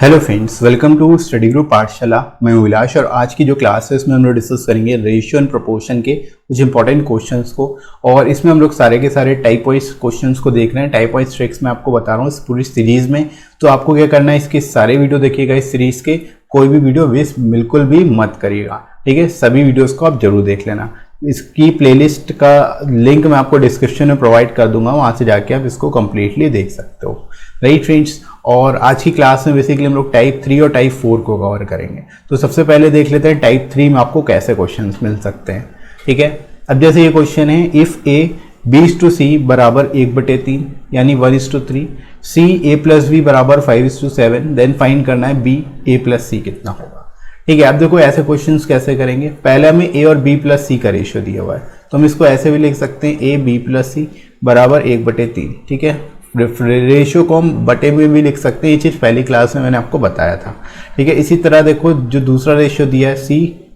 Hello friends, welcome to study group Pathshala. मैं हूं विलास और आज की जो क्लास है इसमें हम लोग डिस्कस करेंगे रेशियो एंड प्रोपोर्शन के कुछ इंपॉर्टेंट क्वेश्चंस को। और इसमें हम लोग सारे के सारे टाइप वाइज क्वेश्चंस को देख रहे हैं। टाइप वाइज ट्रिक्स मैं आपको बता रहा हूँ इस पूरी सीरीज में। तो आपको क्या करना है, इसके सारे वीडियो देखिएगा इस सीरीज के, कोई भी वीडियो मिस बिल्कुल भी मत करिएगा, ठीक है। सभी वीडियोस को आप जरूर देख लेना। इसकी प्लेलिस्ट का लिंक मैं आपको डिस्क्रिप्शन में प्रोवाइड कर दूंगा, वहां से जाके आप इसको कंप्लीटली देख सकते हो, राइट फ्रेंड्स। और आज की क्लास में बेसिकली हम लोग टाइप 3 और टाइप 4 को कवर करेंगे। तो सबसे पहले देख लेते हैं टाइप 3 में आपको कैसे क्वेश्चंस मिल सकते हैं, ठीक है। अब जैसे ये क्वेश्चन है, इफ ए B/C बराबर 1/3 यानी 1:3, C A+B बराबर 5:7, देन फाइंड करना है B A+C कितना होगा, ठीक है। अब देखो ऐसे क्वेश्चंस कैसे करेंगे। पहले हमें A और B+C का रेशियो दिया हुआ है, तो हम इसको ऐसे भी लिख सकते हैं A B+C बराबर 1/3, ठीक है। रेशियो को हम बटे में भी लिख सकते हैं, ये चीज़ पहली क्लास में मैंने आपको बताया था, ठीक है। इसी तरह देखो जो दूसरा रेशियो दिया है C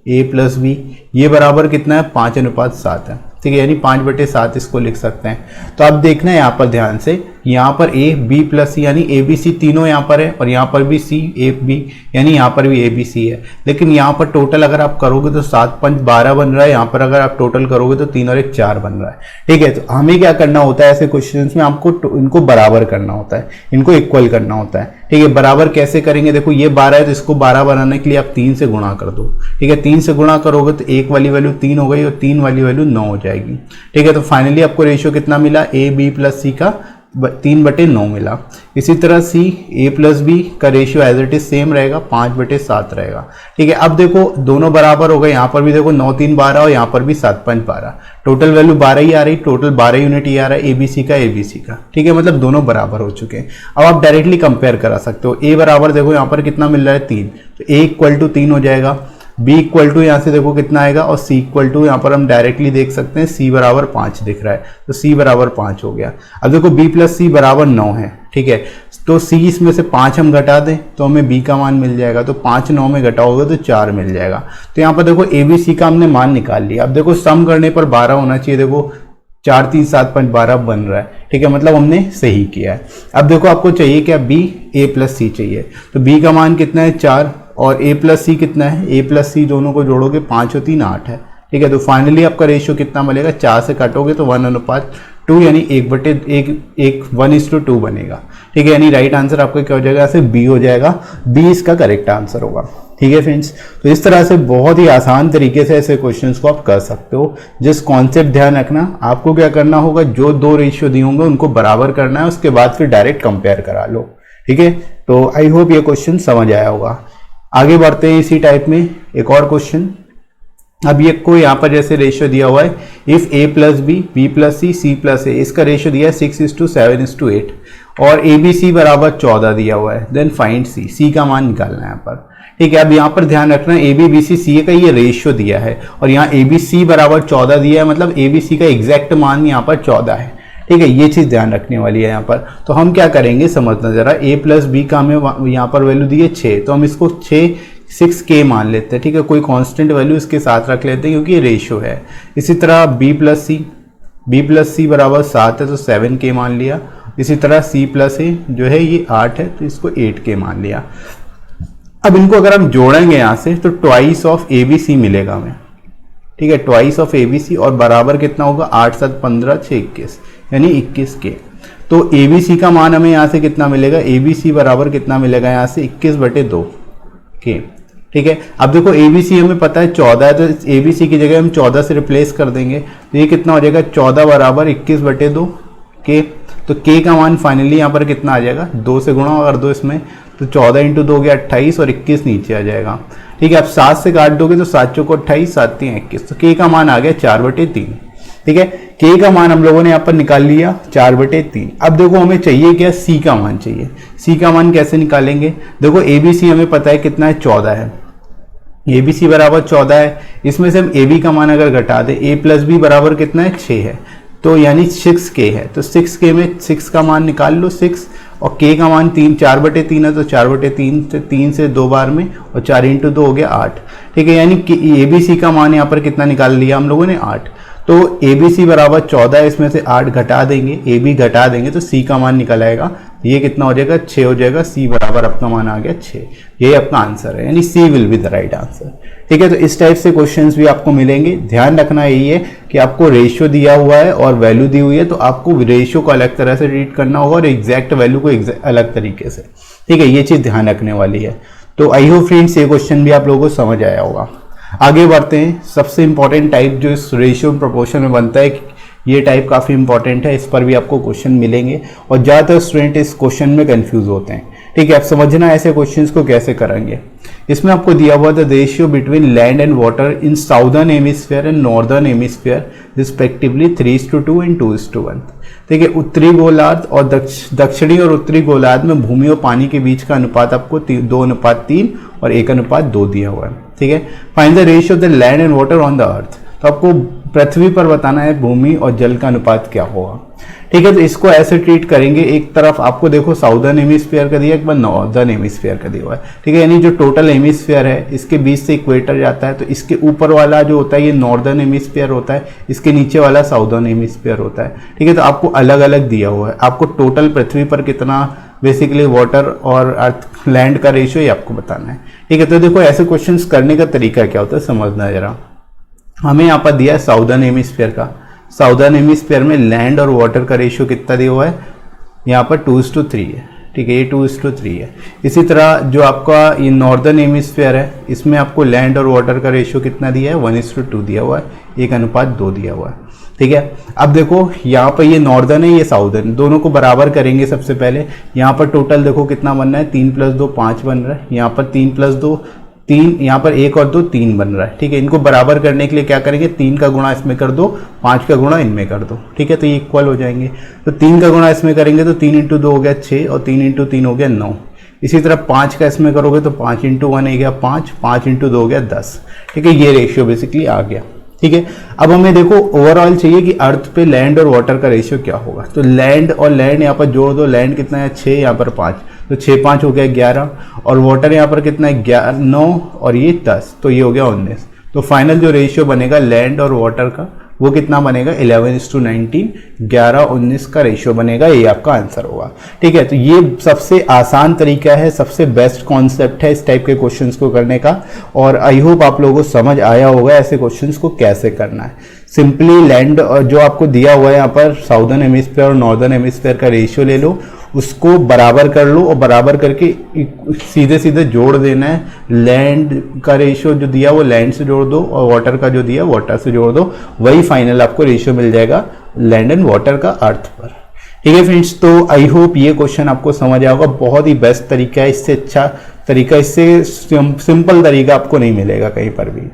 A+B, ये बराबर कितना है 5:7 है, ठीक है, यानी 5/7 इसको लिख सकते हैं। तो अब देखना है यहाँ पर ध्यान से, यहाँ पर A B+C यानी ABC तीनों यहाँ पर है, और यहाँ पर भी C A B यानी यहाँ पर भी ABC है। लेकिन यहाँ पर टोटल अगर आप करोगे तो 7 5 12 बन रहा है, यहाँ पर अगर आप टोटल करोगे तो 3 और 1 4 बन रहा है, ठीक है। तो हमें क्या करना होता है ऐसे क्वेश्चंस में, आपको इनको बराबर करना होता है, इनको इक्वल करना होता है, ठीक है। बराबर कैसे करेंगे, देखो ये 12 है तो इसको 12 बनाने के लिए आप 3 से गुणा कर दो, ठीक है। 3 से गुणा करोगे तो 1 वाली वैल्यू 3 हो गई और 3 वाली वैल्यू 9 हो जाएगी, ठीक है। तो फाइनली आपको रेशियो कितना मिला, A B+C का 3/9 मिला। इसी तरह C A+B का ratio as it is same रहेगा, 5/7 रहेगा, ठीक है। अब देखो दोनों बराबर हो गए, यहाँ पर भी देखो 9 3 12 और यहाँ पर भी 7 5 12, टोटल वैल्यू 12 ही आ रही, टोटल 12 यूनिट ही आ रहा है ABC का, ठीक है। मतलब दोनों बराबर हो चुके हैं। अब आप डायरेक्टली कंपेयर करा सकते हो। A बराबर देखो यहाँ पर कितना मिल रहा है 3, तो A = 3 हो जाएगा। B = यहाँ से देखो कितना आएगा, और C = यहाँ पर हम डायरेक्टली देख सकते हैं C बराबर 5 दिख रहा है, तो C बराबर 5 हो गया। अब देखो B+C बराबर 9 है, ठीक है। तो C इसमें से 5 हम घटा दें तो हमें B का मान मिल जाएगा, तो 5 9 में घटाओगे तो 4 मिल जाएगा। तो यहाँ पर देखो ABC का हमने मान निकाल लिया। अब देखो सम करने पर 12 होना चाहिए, देखो 4 3 7 5 12 बन रहा है, ठीक है, मतलब हमने सही किया है। अब देखो आपको चाहिए क्या, B A+C चाहिए, तो B का मान कितना है 4 और A+C कितना है, A+C दोनों को जोड़ोगे 5 और 3 8 है, ठीक है। तो फाइनली आपका रेशियो कितना मिलेगा, 4 से काटोगे तो 1:2 यानी 1:2 बनेगा, ठीक है। यानी राइट आंसर आपका क्या हो जाएगा, ऐसे B हो जाएगा, B इसका करेक्ट आंसर होगा, ठीक है फ्रेंड्स। तो इस तरह से बहुत ही आसान तरीके से ऐसे क्वेश्चंस को आप कर सकते हो। जिस कॉन्सेप्ट ध्यान रखना, आपको क्या करना होगा, जो दो रेशियो दिए होंगे उनको बराबर करना है, उसके बाद फिर डायरेक्ट कंपेयर करा लो, ठीक है। तो आई होप ये क्वेश्चन समझ आया होगा। आगे बढ़ते हैं इसी टाइप में एक और क्वेश्चन। अब ये को यहाँ पर जैसे रेशियो दिया हुआ है, इफ A+B B+C C+A, इसका रेशियो दिया है 6:7:8 और ABC बराबर 14 दिया हुआ है, देन फाइंड C का मान निकालना है यहाँ पर, ठीक है। अब यहाँ पर ध्यान रखना है AB BC CA का ये रेशियो दिया है और यहाँ ABC बराबर 14 दिया है, मतलब ABC का एग्जैक्ट मान यहाँ पर 14 है, ठीक है। ये चीज़ ध्यान रखने वाली है यहाँ पर। तो हम क्या करेंगे समझना जरा, A+B का हमें यहाँ पर वैल्यू दी है 6, तो हम इसको 6K मान लेते हैं, ठीक है। कोई कांस्टेंट वैल्यू इसके साथ रख लेते हैं क्योंकि ये रेशियो है। इसी तरह B+C बराबर 7 है तो 7K मान लिया। इसी तरह C+A जो है ये 8 है तो इसको 8K मान लिया। अब इनको अगर हम जोड़ेंगे यहाँ से तो ट्वाइस ऑफ ABC मिलेगा हमें, ठीक है, ट्वाइस ऑफ ABC, और बराबर कितना होगा 8 7 15 6 21 यानी 21K। तो ABC का मान हमें यहाँ से कितना मिलेगा, ABC बराबर कितना मिलेगा यहाँ से 21/2K, ठीक है। अब देखो ABC हमें पता है 14 है, तो ABC की जगह हम 14 से रिप्लेस कर देंगे, तो ये कितना हो जाएगा 14 बराबर 21/2K। तो K का मान फाइनली यहाँ पर कितना आ जाएगा, 2 से गुणा कर दो इसमें, तो 14 × 2 हो गया 28 और 21 नीचे आ जाएगा, ठीक है। अब 7 से काट दोगे तो 7 चौको 28 7 3 21, तो K का मान आ गया 4/3, ठीक है। K का मान हम लोगों ने यहाँ पर निकाल लिया 4/3। अब देखो हमें चाहिए क्या, C का मान चाहिए। C का मान कैसे निकालेंगे, देखो ABC हमें पता है कितना है 14 है, ABC बराबर 14 है, इसमें से हम AB का मान अगर घटा दें, A+B बराबर कितना है 6 है, तो यानी 6K है, तो 6K में 6 का मान निकाल लो 6, और K का मान 4/3 है, तो 4/3 से 3 से 2 बार में, और 4 × 2 हो गया 8, ठीक है। यानी ABC का मान यहाँ पर कितना निकाल लिया हम लोगों ने 8। तो ए बी सी बराबर 14, इसमें से 8 घटा देंगे, ए बी घटा देंगे तो सी का मान निकल आएगा। ये कितना हो जाएगा, 6 हो जाएगा। सी बराबर अपना मान आ गया 6। यही अपना आंसर है, यानी C will be the right answer. ठीक है, तो इस टाइप से क्वेश्चंस भी आपको मिलेंगे। ध्यान रखना यही है कि आपको रेशियो दिया हुआ है और वैल्यू दी हुई है, तो आपको रेशियो को अलग तरह से ट्रीट करना होगा और एग्जैक्ट वैल्यू को अलग तरीके से। ठीक है, ये चीज़ ध्यान रखने वाली है। तो आई होप फ्रेंड्स ये क्वेश्चन भी आप लोगों को समझ आया होगा। आगे बढ़ते हैं। सबसे इंपॉर्टेंट टाइप जो इस रेशियो प्रोपोर्शन में बनता है, ये टाइप काफ़ी इंपॉर्टेंट है, इस पर भी आपको क्वेश्चन मिलेंगे और ज़्यादातर स्टूडेंट इस क्वेश्चन में कंफ्यूज होते हैं। ठीक है, आप समझना ऐसे क्वेश्चंस को कैसे करेंगे। इसमें आपको दिया हुआ था ratio between land and water in southern hemisphere and northern hemisphere respectively 3:2 and 2:1। ठीक है, उत्तरी गोलार्ध और दक्षिणी और उत्तरी गोलार्ध में भूमि और पानी के बीच का अनुपात आपको 2:3 और 1:2 दिया हुआ है। ठीक है, find the ratio of the land and water on the earth. तो आपको पृथ्वी पर बताना है भूमि और जल का अनुपात क्या होगा। ठीक है, तो इसको ऐसे ट्रीट करेंगे। एक तरफ आपको देखो साउदर्न हेमिस्फीयर का दिया, एक बार नॉर्दर्न हेमिस्फीयर का दिया हुआ है। ठीक है, यानी जो टोटल हेमिस्फीयर है इसके बीच से इक्वेटर जाता है, तो इसके ऊपर वाला जो होता है ये नॉर्दर्न हेमिस्फीयर होता है, इसके नीचे वाला साउदर्न हेमिस्फीयर होता है। ठीक है, तो आपको अलग अलग दिया हुआ है। आपको टोटल पृथ्वी पर कितना बेसिकली वाटर और अर्थ लैंड का रेशियो ये आपको बताना है। ठीक है, तो देखो ऐसे क्वेश्चंस करने का तरीका क्या होता है समझना जरा। हमें यहाँ पर दिया है साउदर्न हेमिस्फीयर का। साउदर्न हेमिस्फीयर में लैंड और वाटर का रेशियो कितना दिया हुआ है, यहाँ पर 2:3 है। ठीक है, ये 2:3 है। इसी तरह जो आपका ये नॉर्दर्न हेमिस्फीयर है, इसमें आपको लैंड और वाटर का रेशियो कितना दिया है, 1:2 दिया हुआ है, 1:2 दिया हुआ है। ठीक है, अब देखो यहाँ पर ये नॉर्दर्न है, ये साउदर्न, दोनों को बराबर करेंगे। सबसे पहले यहाँ पर टोटल देखो कितना बन रहा है, 3 + 2 5 बन रहा है। यहाँ पर 3 + 2 3, यहाँ पर 1 और 2 3 बन रहा है। ठीक है, इनको बराबर करने के लिए क्या करेंगे, 3 का गुणा इसमें कर दो, 5 का गुणा इनमें कर दो। ठीक है, तो ये इक्वल हो जाएंगे। तो 3 का गुणा इसमें करेंगे तो 3 × 2 हो गया 6 और 3 × 3 हो गया 9। इसी तरह 5 का इसमें करोगे तो 5 × 1 हो गया 5, 5 × 2 हो गया 10। ठीक है, ये रेशियो बेसिकली आ गया। ठीक है, अब हमें देखो ओवरऑल चाहिए कि अर्थ पे लैंड और वाटर का रेशियो क्या होगा। तो लैंड और लैंड यहाँ पर जोड़ दो, लैंड कितना है 6, यहाँ पर 5, तो 6 5 हो गया 11, और वाटर यहाँ पर कितना है 9 और ये 10, तो ये हो गया 19। तो फाइनल जो रेशियो बनेगा लैंड और वाटर का वो कितना बनेगा, 11:19, 11:19 का रेशियो बनेगा। ये आपका आंसर होगा। ठीक है, तो ये सबसे आसान तरीका है, सबसे बेस्ट कॉन्सेप्ट है इस टाइप के क्वेश्चंस को करने का, और आई होप आप लोगों को समझ आया होगा ऐसे क्वेश्चंस को कैसे करना है। सिंपली लैंड जो आपको दिया हुआ है यहाँ पर साउदर्न हेमिस्फीयर और नॉर्दर्न हेमिस्फीयर का रेशियो ले लो, उसको बराबर कर लो और बराबर करके सीधे सीधे जोड़ देना है। लैंड का रेशियो जो दिया वो लैंड से जोड़ दो और वाटर का जो दिया वाटर से जोड़ दो, वही फाइनल आपको रेशियो मिल जाएगा लैंड एंड वाटर का अर्थ पर। ठीक है फ्रेंड्स, तो आई होप ये क्वेश्चन आपको समझ आएगा। बहुत ही बेस्ट तरीका है, इससे अच्छा तरीका, इससे सिंपल तरीका आपको नहीं मिलेगा कहीं पर भी।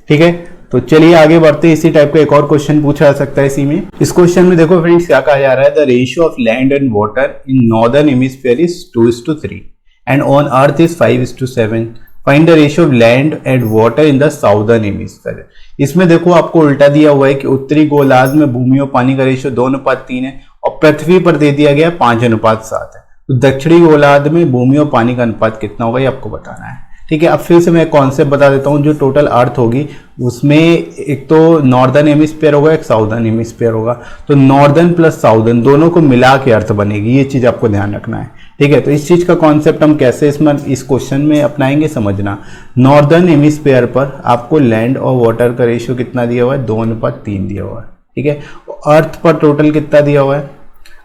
ठीक है, तो चलिए आगे बढ़ते हैं। इसी टाइप का एक और क्वेश्चन पूछा जा सकता है इसी में। इस क्वेश्चन में देखो फ्रेंड्स क्या कहा जा रहा है, the ratio of land and water in northern hemisphere is 2:3 and on earth is 5:7। Find the ratio of land and water in the southern hemisphere. इसमें देखो आपको उल्टा दिया हुआ है कि उत्तरी गोलार्ध में भूमि और पानी का रेशियो 2:3 है और पृथ्वी पर दे दिया गया 5:7 है। तो दक्षिणी गोलार्ध में भूमि और पानी का अनुपात कितना होगा ये आपको बताना है। ठीक है, अब फिर से मैं कॉन्सेप्ट बता देता हूँ। जो टोटल अर्थ होगी उसमें एक तो नॉर्दर्न हेमिस्फीयर होगा, एक साउदर्न हेमिस्फीयर होगा। तो नॉर्दर्न प्लस साउदर्न दोनों को मिला के अर्थ बनेगी, ये चीज़ आपको ध्यान रखना है। ठीक है, तो इस चीज़ का कॉन्सेप्ट हम कैसे इसमें इस क्वेश्चन में अपनाएंगे समझना। नॉर्दर्न हेमिस्फीयर पर आपको लैंड और वाटर का रेशियो कितना दिया हुआ है, 2:3 दिया हुआ है। ठीक है, अर्थ पर टोटल कितना दिया हुआ है,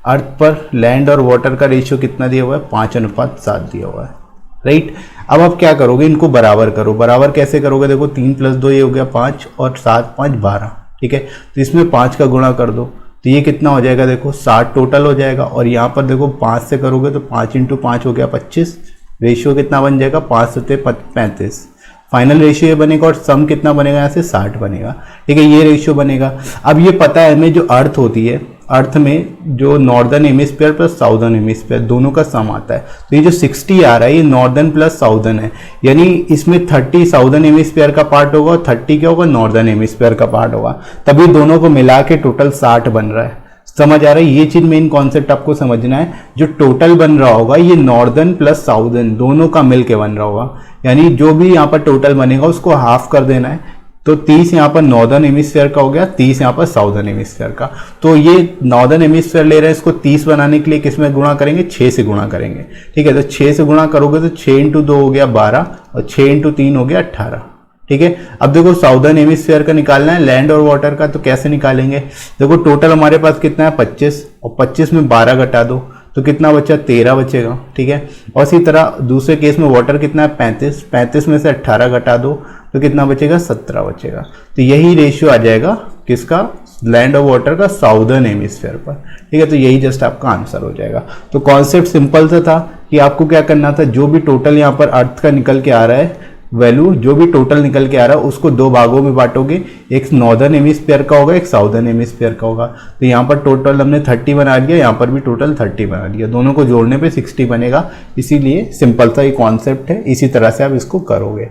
अर्थ पर लैंड और वाटर का रेशियो कितना दिया हुआ है, 5:7 दिया हुआ है। राइट, अब आप क्या करोगे, इनको बराबर करो। बराबर कैसे करोगे, देखो 3 + 2 ये हो गया 5 और 7 5 12। ठीक है, तो इसमें 5 का गुणा कर दो तो ये कितना हो जाएगा, देखो 60 टोटल हो जाएगा। और यहाँ पर देखो 5 से करोगे तो 5 × 5 हो गया 25। रेशियो कितना बन जाएगा, 5 × 7 = 35। फाइनल रेशियो ये बनेगा और सम कितना बनेगा, यहाँ से 60 बनेगा। ठीक है, ये रेशियो बनेगा। अब ये पता है हमें जो अर्थ होती है, अर्थ में जो northern hemisphere plus southern hemisphere दोनों का सम आता है। तो ये जो 60 आ रहा है ये नॉर्दर्न प्लस साउदर्न है, यानी इसमें 30 साउदर्न हेमिस्फीयर का पार्ट होगा और 30 क्या होगा, नॉर्दर्न हेमिस्फीयर का पार्ट होगा। तभी दोनों को मिला के टोटल 60 बन रहा है। समझ आ रहा है, ये चीज मेन कॉन्सेप्ट आपको समझना है। जो टोटल बन रहा होगा ये नॉर्दर्न प्लस साउदर्न दोनों का मिलके बन रहा होगा, यानी जो भी यहाँ पर टोटल बनेगा उसको हाफ कर देना है। तो 30 यहाँ पर नॉर्दर्न हेमिस्फीयर का हो गया, 30 यहाँ पर साउदर्न हेमिस्फीयर का। तो ये नॉर्दर्न हेमिस्फीयर ले रहे हैं, इसको 30 बनाने के लिए किसमें गुणा करेंगे, 6 से गुणा करेंगे। ठीक है, तो 6 से गुणा करोगे तो 6 × 2 हो गया 12 और 6 × 3 हो गया 18। ठीक है, अब देखो साउदर्न हेमिस्फीयर का निकालना है, लैंड और वाटर का, तो कैसे निकालेंगे। देखो टोटल हमारे पास कितना है 25, और 25 में 12 घटा दो तो कितना बचा, 13 बचेगा। ठीक है, और इसी तरह दूसरे केस में वाटर कितना है 35, 35 में से 18 घटा दो तो कितना बचेगा, 17 बचेगा। तो यही रेशियो आ जाएगा किसका, लैंड और वाटर का साउदर्न हेमिस्फीयर पर। ठीक है, तो यही जस्ट आपका आंसर हो जाएगा। तो कॉन्सेप्ट सिंपल सा था कि आपको क्या करना था, जो भी टोटल यहाँ पर अर्थ का निकल के आ रहा है वैल्यू, जो भी टोटल निकल के आ रहा है उसको 2 भागों में बांटोगे, एक नॉर्दर्न हेमिस्फीयर का होगा, एक साउदर्न हेमिस्फीयर का होगा। तो यहाँ पर टोटल हमने 30 बना दिया, यहाँ पर भी टोटल 30 बना दिया, दोनों को जोड़ने पे 60 बनेगा। इसीलिए सिंपल सा ये कॉन्सेप्ट है, इसी तरह से आप इसको करोगे।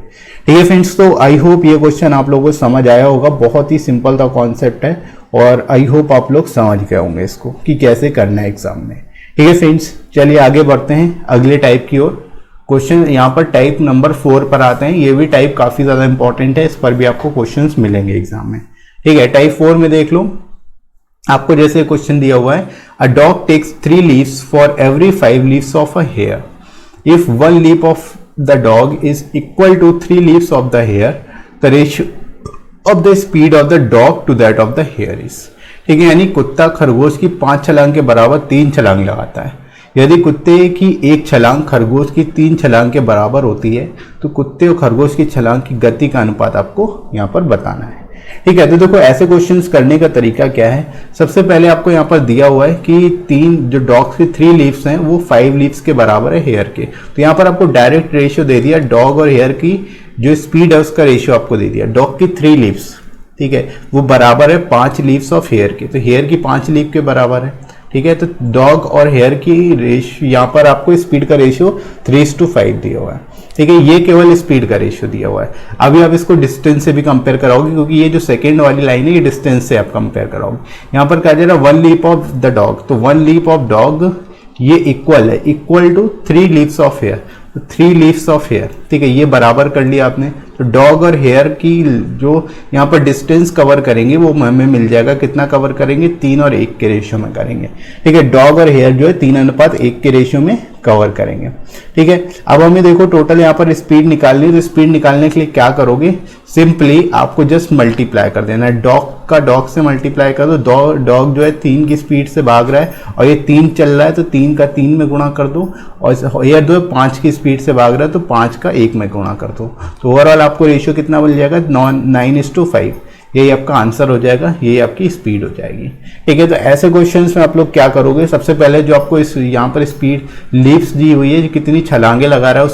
ठीक है फ्रेंड्स, तो आई होप ये क्वेश्चन आप लोगों को समझ आया होगा, बहुत ही सिंपल सा कॉन्सेप्ट है और आई होप आप लोग समझ गए होंगे इसको कि कैसे करना है एग्जाम में। ठीक है फ्रेंड्स, चलिए आगे बढ़ते हैं अगले टाइप की ओर। क्वेश्चन यहाँ पर टाइप नंबर 4 पर आते हैं, ये भी टाइप काफी ज्यादा इंपॉर्टेंट है, इस पर भी आपको क्वेश्चंस मिलेंगे एग्जाम में। ठीक है, टाइप 4 में देख लो, आपको जैसे क्वेश्चन दिया हुआ है, a dog takes 3 leaps for every 5 leaps of a hare, if 1 leap of the dog is equal to 3 leaps of the hare, the ratio of the speed of the dog to that of the hare is. ठीक है, यानी कुत्ता खरगोश की 5 छलांग के बराबर 3 छलांग लगाता है। यदि कुत्ते की 1 छलांग खरगोश की 3 छलांग के बराबर होती है तो कुत्ते और खरगोश की छलांग की गति का अनुपात आपको यहाँ पर बताना है। ठीक है, तो देखो ऐसे क्वेश्चंस करने का तरीका क्या है। सबसे पहले आपको यहाँ पर दिया हुआ है कि 3 जो डॉग्स की 3 लीव्स हैं वो 5 लीव्स के बराबर है हेयर के। तो यहाँ पर आपको डायरेक्ट रेशियो दे दिया, डॉग और हेयर की जो स्पीड है उसका रेशियो आपको दे दिया। डॉग की 3 लीव्स, ठीक है, वो बराबर है 5 लीव्स ऑफ हेयर के, तो हेयर की 5 लीव के बराबर है। ठीक है, तो डॉग और हेयर की रेशियो, यहाँ पर आपको स्पीड का रेशियो 3:5 दिया हुआ है। ठीक है, ये केवल स्पीड का रेशियो दिया हुआ है। अभी आप इसको डिस्टेंस से भी कंपेयर कराओगे, क्योंकि ये जो सेकेंड वाली लाइन है ये डिस्टेंस से आप कंपेयर कराओगे। यहाँ पर कहा जा रहा है 1 लीप ऑफ द डॉग, तो 1 लीप ऑफ डॉग ये इक्वल है, equal to 3 leaps of hare, तो 3 लीव्स ऑफ हेयर। ठीक है, ये बराबर कर लिया आपने। तो डॉग और हेयर की जो यहाँ पर डिस्टेंस कवर करेंगे वो हमें मिल जाएगा, कितना कवर करेंगे, 3 और 1 के रेशियो में करेंगे। ठीक है, डॉग और हेयर जो है 3:1 के रेशियो में कवर करेंगे। ठीक है, अब हमें देखो टोटल यहाँ पर स्पीड निकालनी है, तो स्पीड निकालने के लिए क्या करोगे, सिंपली आपको जस्ट मल्टीप्लाई कर देना है। डॉग का डॉग से मल्टीप्लाई कर दो, डॉग जो है 3 की स्पीड से भाग रहा है और ये 3 चल रहा है, तो 3 का 3 में गुणा कर दो, और हेयर जो है 5 की स्पीड से भाग रहा है तो 5 का 1 में गुणा कर दो। तो ओवरऑल आपको रेशियो कितना मिल जाएगा, 9:5। यही आपका आंसर हो जाएगा, यही आपकी स्पीड हो जाएगी। ठीक है, तो ऐसे क्वेश्चंस में आप लोग क्या करोगे, सबसे पहले जो आपको इस यहाँ पर स्पीड लीव्स दी हुई है, कितनी छलांगे लगा रहा है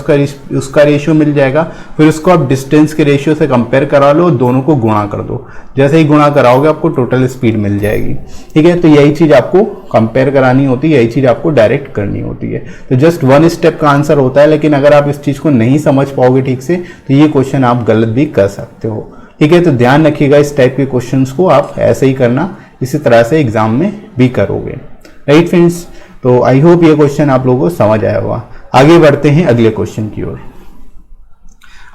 उसका रेशियो मिल जाएगा। फिर उसको आप डिस्टेंस के रेशियो से कंपेयर करा लो, दोनों को गुणा कर दो। जैसे ही गुणा कराओगे आपको टोटल स्पीड मिल जाएगी। ठीक है, तो यही चीज आपको कंपेयर करानी होती है, यही चीज आपको डायरेक्ट करनी होती है। तो जस्ट 1 स्टेप का आंसर होता है, लेकिन अगर आप इस चीज को नहीं समझ पाओगे ठीक से तो ये क्वेश्चन आप गलत भी कर सकते हो। ठीक है, तो ध्यान रखिएगा इस टाइप के क्वेश्चंस को आप ऐसे ही करना, इसी तरह से एग्जाम में भी करोगे। राइट फ्रेंड्स, तो आई होप ये क्वेश्चन आप लोगों को समझ आया होगा। आगे बढ़ते हैं अगले क्वेश्चन की ओर।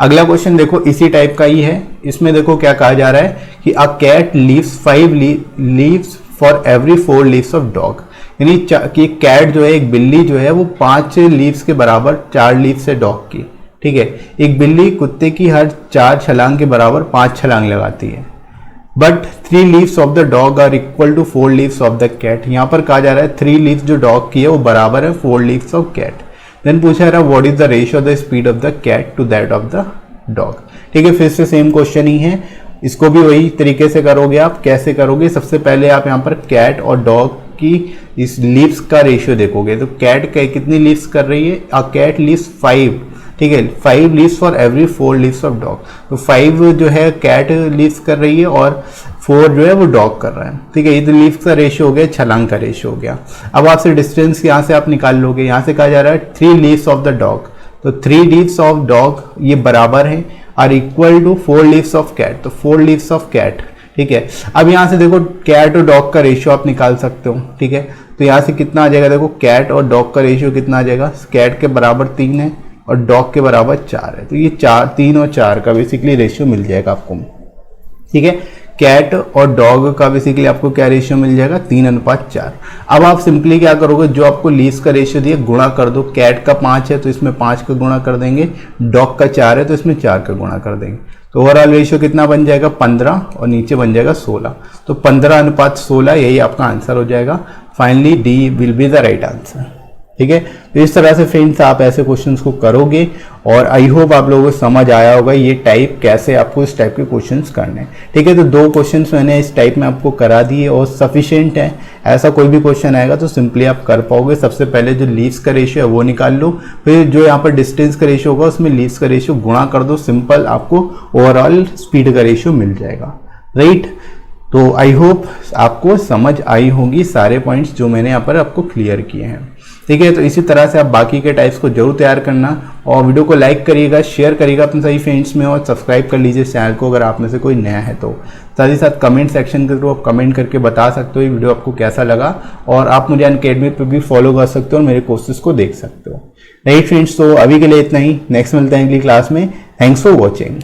अगला क्वेश्चन देखो इसी टाइप का ही है। इसमें देखो क्या कहा जा रहा है कि a cat leaps 5 leaps for every 4 leaps of dog, यानी कि कैट जो है, एक बिल्ली जो है वो 5 लीव्स के बराबर 4 लीव्स है डॉग की। ठीक है, एक बिल्ली कुत्ते की हर 4 छलांग के बराबर 5 छलांग लगाती है। But 3 leaps of the dog are equal to 4 leaps of the cat. यहाँ पर कहा जा रहा है 3 लीव्स जो डॉग की है वो बराबर है 4 लीव्स ऑफ कैट। देन पूछा जा रहा है what is the ratio of the speed of the cat to that of the dog. ठीक है, फिर से सेम क्वेश्चन ही है, इसको भी वही तरीके से करोगे आप। कैसे करोगे, सबसे पहले आप यहाँ पर कैट और डॉग की इस लीव्स का रेशियो देखोगे। तो कैट कितनी लीव्स कर रही है, अ कैट लीव्स 5। ठीक है, 5 leaps for every 4 leaps of dog. तो 5 जो है कैट लीव्स कर रही है और 4 जो है वो डॉग कर रहा है। ठीक है, ये तो लीव्स का रेशियो हो गया, छलांग का रेशियो हो गया। अब आपसे डिस्टेंस यहाँ से आप निकाल लोगे। यहाँ से कहा जा रहा है 3 लीव्स ऑफ द डॉग, तो 3 लीव्स ऑफ डॉग ये बराबर है और equal to 4 leaps of cat, तो 4 लीव्स ऑफ कैट। ठीक है, अब यहाँ से देखो कैट और डॉग का रेशियो आप निकाल सकते हो। ठीक है, तो यहाँ से कितना आ जाएगा, देखो कैट और डॉग का रेशियो कितना आ जाएगा, कैट के बराबर 3 है और डॉग के बराबर 4 है। तो ये 3 और 4 का बेसिकली रेशियो मिल जाएगा आपको। ठीक है। कैट और डॉग का बेसिकली आपको क्या रेशियो मिल जाएगा, 3:4। अब आप सिंपली क्या करोगे, जो आपको लीस्ट का रेशियो दिया गुणा कर दो। कैट का 5 है तो इसमें 5 का गुणा कर देंगे, डॉग का 4 है तो इसमें 4 का गुणा कर देंगे। तो ओवरऑल रेशियो कितना बन जाएगा, 15 और नीचे बन जाएगा 16। तो 15:16 यही आपका आंसर हो जाएगा। Finally D will be the right answer. ठीक है, तो इस तरह से फ्रेंड्स आप ऐसे क्वेश्चंस को करोगे और आई होप आप लोगों को समझ आया होगा ये टाइप कैसे आपको इस टाइप के क्वेश्चंस करने हैं। ठीक है, तो 2 क्वेश्चंस मैंने इस टाइप में आपको करा दिए और सफिशिएंट है। ऐसा कोई भी क्वेश्चन आएगा तो सिंपली आप कर पाओगे। सबसे पहले जो लीव्स का रेशियो है वो निकाल लो, फिर जो यहाँ पर डिस्टेंस का रेशियो होगा उसमें लीव्स का रेशियो गुणा कर दो, सिंपल आपको ओवरऑल स्पीड का रेशियो मिल जाएगा। राइट, तो आई होप आपको समझ आई होंगी सारे पॉइंट्स जो मैंने यहाँ पर आपको क्लियर किए हैं। ठीक है, तो इसी तरह से आप बाकी के टाइप्स को जरूर तैयार करना और वीडियो को लाइक करिएगा, शेयर करिएगा अपने सभी फ्रेंड्स में और सब्सक्राइब कर लीजिए चैनल को अगर आप में से कोई नया है तो। साथ ही साथ कमेंट सेक्शन के थ्रू आप कमेंट करके बता सकते हो ये वीडियो आपको कैसा लगा और आप मुझे अनअकैडमी पे भी फॉलो कर सकते हो और मेरे कोर्सेज को देख सकते हो। राइट फ्रेंड्स, तो अभी के लिए इतना ही, नेक्स्ट मिलते हैं अगली क्लास में। Thanks for watching.